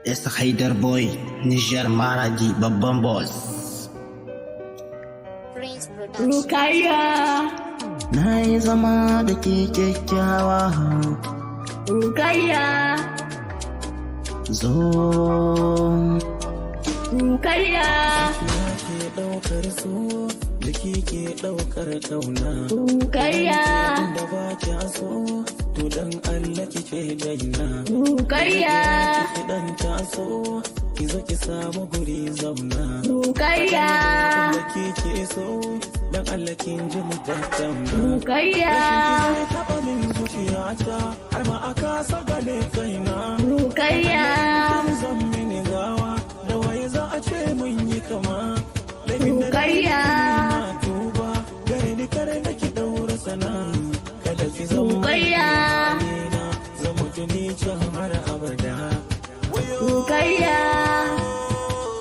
It's Haidar Boy, Niger Maradi, babban boss. Rukayya, Na yi zama da ke kyakkyawa. Rukayya, Zo. Rukayya, ke ɗaukar so da ke ɗaukar ƙauna. Rukayya, Da ba ki so to dan Allah kike daina. Rukayya, Ki dan taso ki zo ki samu guri zauna. Rukayya, Da ke so dan Allah kin ji mu tattauna. Rukayya, Zai taɓa min zuciyata har ma aka sagale kaina. Rukayya, Zan mini gawa da waye za a ce mun yi kama. Rukayya, Tuba gare ni kare da ki daura sana. Kada ki zama Rukayya, zama tuni can har abada.